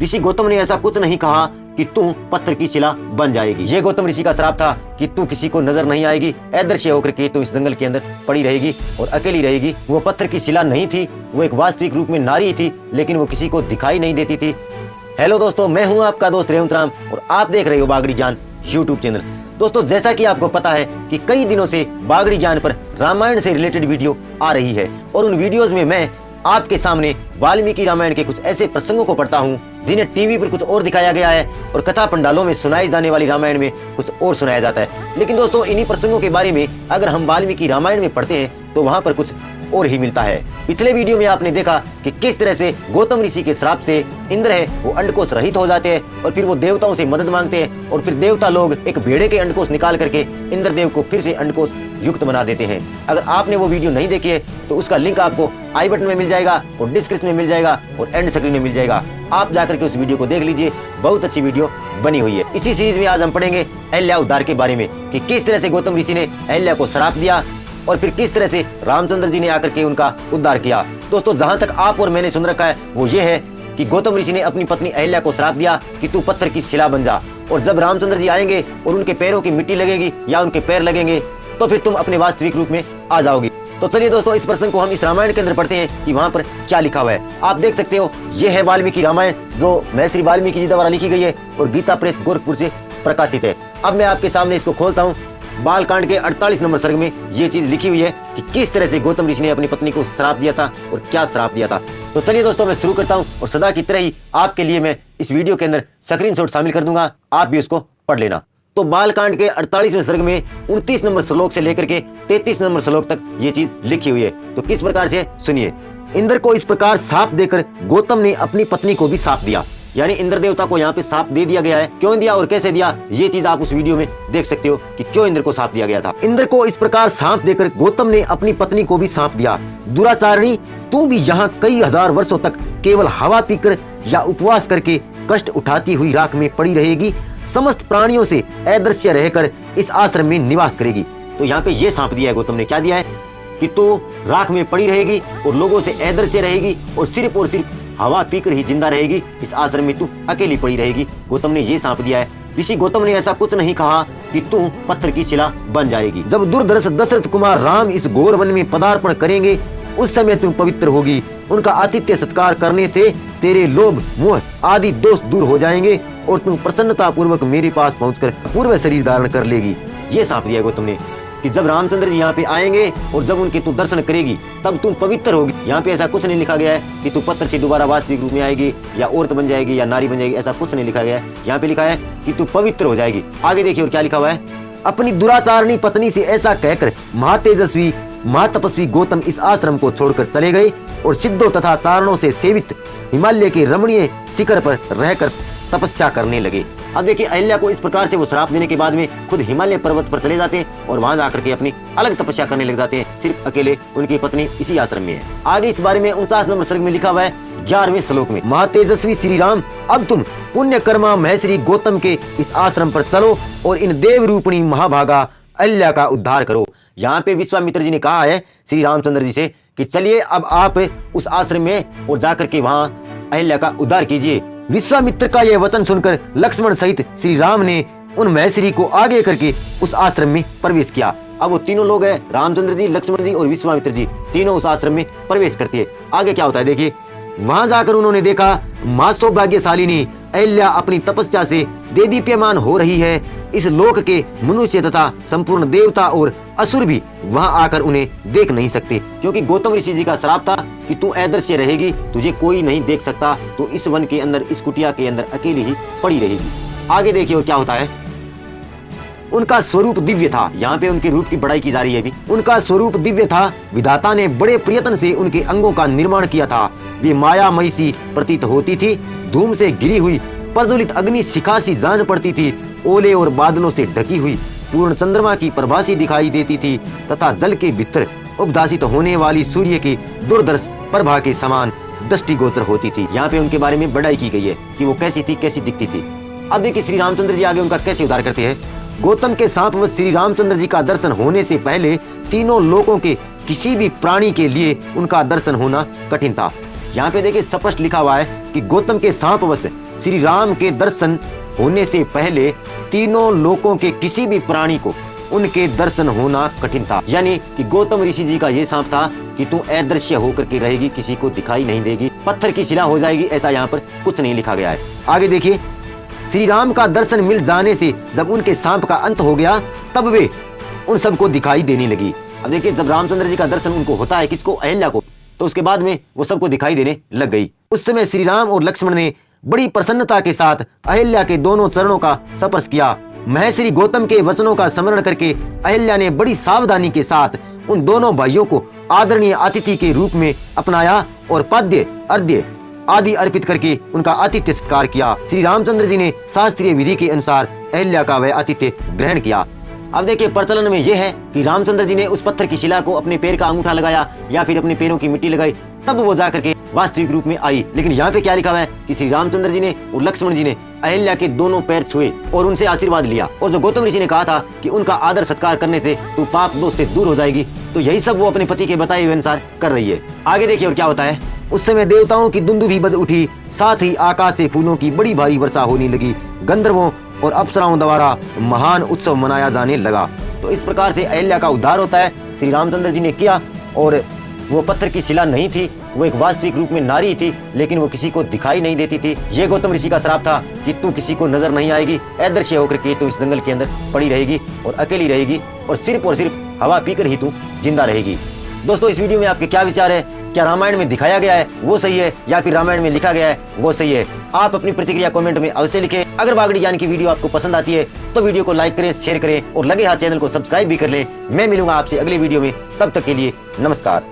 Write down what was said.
ऋषि गौतम ने ऐसा कुछ नहीं कहा कि तू पत्थर की शिला बन जाएगी। ये गौतम ऋषि का श्राप था कि तू किसी को नजर नहीं आएगी, अदृश्य होकर के तू इस जंगल के अंदर पड़ी रहेगी और अकेली रहेगी। वो पत्थर की शिला नहीं थी, वो एक वास्तविक रूप में नारी थी, लेकिन वो किसी को दिखाई नहीं देती थी। हेलो दोस्तों, मैं हूँ आपका दोस्त रेवंत राम और आप देख रहे हो बागड़ी जान यूट्यूब चैनल। दोस्तों, जैसा कि आपको पता है कि कई दिनों से बागड़ी जान पर रामायण से रिलेटेड वीडियो आ रही है और उन वीडियोस में मैं आपके सामने वाल्मीकि रामायण के कुछ ऐसे प्रसंगों को पढ़ता हूँ जिन्हें टीवी पर कुछ और दिखाया गया है और कथा पंडालों में सुनाई जाने वाली रामायण में कुछ और सुनाया जाता है। लेकिन दोस्तों, इन्हीं प्रसंगों के बारे में अगर हम वाल्मीकि रामायण में पढ़ते हैं तो वहाँ पर कुछ और ही मिलता है। पिछले वीडियो में आपने देखा कि किस तरह से गौतम ऋषि के श्राप से इंद्र है वो अंडकोश रहित हो जाते हैं और फिर वो देवताओं से मदद मांगते हैं और फिर देवता लोग एक भेड़े के अंडकोश निकाल करके इंद्रदेव को फिर से अंडकोश युक्त बना देते हैं। अगर आपने वो वीडियो नहीं देखी है तो उसका लिंक आपको आई बटन में मिल जाएगा और डिस्क्रिप्शन में मिल जाएगा और एंड स्क्रीन में मिल जाएगा। आप जाकर के उस वीडियो को देख लीजिए, बहुत अच्छी वीडियो बनी हुई है। इसी सीरीज में आज हम पढ़ेंगे अहिल्या उद्धार के बारे में कि किस तरह से गौतम ऋषि ने अहिल्या को श्राप दिया और फिर किस तरह से रामचंद्र जी ने आकर के उनका उद्धार किया। दोस्तों, जहां तक आप और मैंने सुन रखा है वो ये है कि गौतम ऋषि ने अपनी पत्नी अहिल्या को श्राप दिया कि तू पत्थर की शिला बन जा, और जब रामचंद्र जी आएंगे और उनके पैरों की मिट्टी लगेगी या उनके पैर लगेंगे तो फिर तुम अपने वास्तविक रूप में आ जाओगी। तो चलिए दोस्तों, इस प्रसंग को हम इस रामायण के अंदर पढ़ते हैं कि वहाँ पर क्या लिखा हुआ है। आप देख सकते हो, ये है वाल्मीकि रामायण जो महर्षि वाल्मीकि जी द्वारा लिखी गई है और गीता प्रेस गोरखपुर से प्रकाशित है। अब मैं आपके सामने इसको खोलता हूँ। बालकांड के 48 नंबर सर्ग में ये चीज लिखी हुई है कि किस तरह से गौतम ऋषि ने अपनी पत्नी को श्राप दिया था और क्या श्राप दिया था। तो चलिए दोस्तों, मैं शुरू करता हूँ और सदा की तरह ही आपके लिए मैं इस वीडियो के अंदर स्क्रीनशॉट शामिल कर दूंगा, आप भी उसको पढ़ लेना। तो बालकांड के 48वें सर्ग में 29 नंबर श्लोक से लेकर के 33 नंबर श्लोक तक ये चीज लिखी हुई है। तो किस प्रकार से, सुनिए। इंद्र को इस प्रकार साप देकर गौतम ने अपनी पत्नी को भी साप दिया, यानी इंद्र देवता को यहाँ पे साप दे दिया गया है। क्यों दिया और कैसे दिया, ये चीज आप उस वीडियो में देख सकते हो कि क्यों इंद्र को साप दिया गया था। इंद्र को इस प्रकार साप देकर गौतम ने अपनी पत्नी को भी साप दिया, दुराचारणी, तू भी यहाँ कई हजार वर्षों तक केवल हवा पीकर या उपवास करके कष्ट उठाती हुई राख में पड़ी रहेगी, समस्त प्राणियों से अदृश्य रहकर इस आश्रम में निवास करेगी। तो यहाँ पे ये सांप दिया है गौतम ने, क्या दिया है कि तू राख में पड़ी रहेगी और लोगों से अदृश्य रहेगी और सिर्फ हवा पीकर ही जिंदा रहेगी, इस आश्रम में तू अकेली पड़ी रहेगी। गौतम ने ये सांप दिया है। ऋषि गौतम ने ऐसा कुछ नहीं कहा कि तू पत्थर की शिला बन जाएगी। जब दुर्धर्ष दशरथ कुमार राम इस घोर वन में पदार्पण करेंगे उस समय तू पवित्र होगी। उनका आतिथ्य सत्कार करने से तेरे लोभ मोह आदि दोष दूर हो जाएंगे और तू प्रसन्नता पूर्वक मेरे पास पहुंचकर पूर्व शरीर धारण कर लेगी। ये सांप दिया गौतम ने कि जब रामचंद्र जी यहाँ पे आएंगे और जब उनके तू दर्शन करेगी तब तुम पवित्र होगी। यहाँ पे ऐसा कुछ नहीं लिखा गया है कि तू पत्थर से दोबारा वास्तविक रूप में आएगी या औरत बन जाएगी या नारी बन जाएगी, ऐसा कुछ नहीं लिखा गया है। यहाँ पे लिखा है कि तू पवित्र हो जाएगी। आगे देखिए और क्या लिखा हुआ है। अपनी दुराचारणी पत्नी से ऐसा कहकर महातेजस्वी महातपस्वी गौतम इस आश्रम को छोड़कर चले गए और सिद्धों तथा चारणों से सेवित हिमालय के रमणीय शिखर पर रहकर तपस्या करने लगे। अब देखिए, अहिल्या को इस प्रकार से वो श्राप देने के बाद में खुद हिमालय पर्वत पर चले जाते हैं और वहां जाकर के अपनी अलग तपस्या करने लग जाते हैं। सिर्फ अकेले उनकी पत्नी इसी आश्रम में है। आगे इस बारे में 49 नंबर सर्ग में लिखा हुआ है 11वें श्लोक में, महातेजस्वी श्री राम, अब तुम पुण्य कर्मा महर्षि गौतम के इस आश्रम पर चलो और इन देव रूपणी महाभागा अहिल्या का उद्धार करो। यहाँ पे विश्वामित्र जी ने कहा है श्री रामचंद्र जी से कि चलिए अब आप उस आश्रम में और जाकर के वहां अहिल्या का उद्धार कीजिए। विश्वामित्र का यह वचन सुनकर लक्ष्मण सहित श्री राम ने उन महर्षि को आगे करके उस आश्रम में प्रवेश किया। अब वो तीनों लोग हैं, रामचंद्र जी, लक्ष्मण जी और विश्वामित्र जी, तीनों उस आश्रम में प्रवेश करते हैं। आगे क्या होता है देखिए। वहां जाकर उन्होंने देखा मां सौभाग्यशालिनी अहिल्या अपनी तपस्या से देदीप्यमान हो रही है। इस लोक के मनुष्य तथा संपूर्ण देवता और असुर भी वहां आकर उन्हें देख नहीं सकते, क्योंकि गौतम ऋषि जी का श्राप था कि तू अदृश्य रहेगी, तुझे कोई नहीं देख सकता, तो इस वन के अंदर, इस कुटिया के अंदर अकेली ही पड़ी रहेगी। आगे देखिए और क्या होता है। उनका स्वरूप दिव्य था। यहाँ पे उनके रूप की बड़ाई की जा रही है अभी। उनका स्वरूप दिव्य था, विधाता ने बड़े प्रयत्न से उनके अंगों का निर्माण किया था। वे मायामयी सी प्रतीत होती थी, धूम से घिरी हुई प्रज्वलित अग्नि शिखा सी जान पड़ती थी, ओले और बादलों से ढकी हुई पूर्ण चंद्रमा की प्रभा सी दिखाई देती थी तथा जल के भीतर उपदासित होने वाली सूर्य की दुर्दर्श प्रभा के समान दृष्टिगोचर होती थी। यहाँ पे उनके बारे में बड़ाई की गई है कि वो कैसी थी, कैसी दिखती थी। अब देखिए श्री रामचंद्र जी आगे उनका कैसे उद्धार करते हैं। गौतम के सांप व श्री रामचंद्र जी का दर्शन होने से पहले तीनों लोकों के किसी भी प्राणी के लिए उनका दर्शन होना कठिन था। यहाँ पे देखिए स्पष्ट लिखा हुआ है कि गौतम के शापवश श्री राम के दर्शन होने से पहले तीनों लोकों के किसी भी प्राणी को उनके दर्शन होना कठिन था। यानी कि गौतम ऋषि जी का ये शाप था कि तू अदृश्य होकर के रहेगी, किसी को दिखाई नहीं देगी, पत्थर की शिला हो जाएगी, ऐसा यहाँ पर कुछ नहीं लिखा गया है। आगे देखिए, श्री राम का दर्शन मिल जाने से जब उनके शाप का अंत हो गया तब वे उन सबको दिखाई देने लगी। अब देखिए, जब रामचंद्र जी का दर्शन उनको होता है, किसको, अहिल्या को, तो उसके बाद में वो सबको दिखाई देने लग गई। उस समय श्री राम और लक्ष्मण ने बड़ी प्रसन्नता के साथ अहिल्या के दोनों चरणों का स्पर्श किया। महर्षि गौतम के वचनों का स्मरण करके अहिल्या ने बड़ी सावधानी के साथ उन दोनों भाइयों को आदरणीय अतिथि के रूप में अपनाया और पाद्य, अर्घ्य आदि अर्पित करके उनका आतिथ्य सत्कार किया। श्री रामचंद्र जी ने शास्त्रीय विधि के अनुसार अहिल्या का वह आतिथ्य ग्रहण किया। अब देखिए, प्रचलन में यह है कि रामचंद्र जी ने उस पत्थर की शिला को अपने पैर का अंगूठा लगाया या फिर अपने पैरों की मिट्टी लगाई, तब वो जाकर के वास्तविक रूप में आई। लेकिन यहाँ पे क्या लिखा हुआ है कि श्री रामचंद्र जी ने और लक्ष्मण जी ने अहिल्या के दोनों पैर छुए और उनसे आशीर्वाद लिया। और जो गौतम ऋषि ने कहा था कि उनका आदर सत्कार करने से तू पाप दोष से दूर हो जाएगी, तो यही सब वो अपने पति के बताए हुए अनुसार कर रही है। आगे देखिए और क्या होता है। उस समय देवताओं की दुंदुभी बज उठी, साथ ही आकाश से फूलों की बड़ी भारी वर्षा होने लगी। गंधर्वों और अप्सराओं द्वारा महान उत्सव मनाया जाने लगा। तो इस प्रकार से अहिल्या का उद्धार होता है, श्री रामचंद्र जी ने किया। और वो पत्थर की शिला नहीं थी, वो एक वास्तविक रूप में नारी थी, लेकिन वो किसी को दिखाई नहीं देती थी। ये गौतम ऋषि का श्राप था कि तू किसी को नजर नहीं आएगी, अदृश्य होकर के तू इस जंगल के अंदर पड़ी रहेगी और अकेली रहेगी और सिर्फ हवा पीकर ही तू जिंदा रहेगी। दोस्तों, इस वीडियो में आपके क्या विचार है? क्या रामायण में दिखाया गया है वो सही है या फिर रामायण में लिखा गया है वो सही है? आप अपनी प्रतिक्रिया कमेंट में अवश्य लिखें। अगर वागड़ी ज्ञान की वीडियो आपको पसंद आती है तो वीडियो को लाइक करें, शेयर करें और लगे हाथ चैनल को सब्सक्राइब भी कर लें। मैं मिलूंगा आपसे अगली वीडियो में, तब तक के लिए नमस्कार।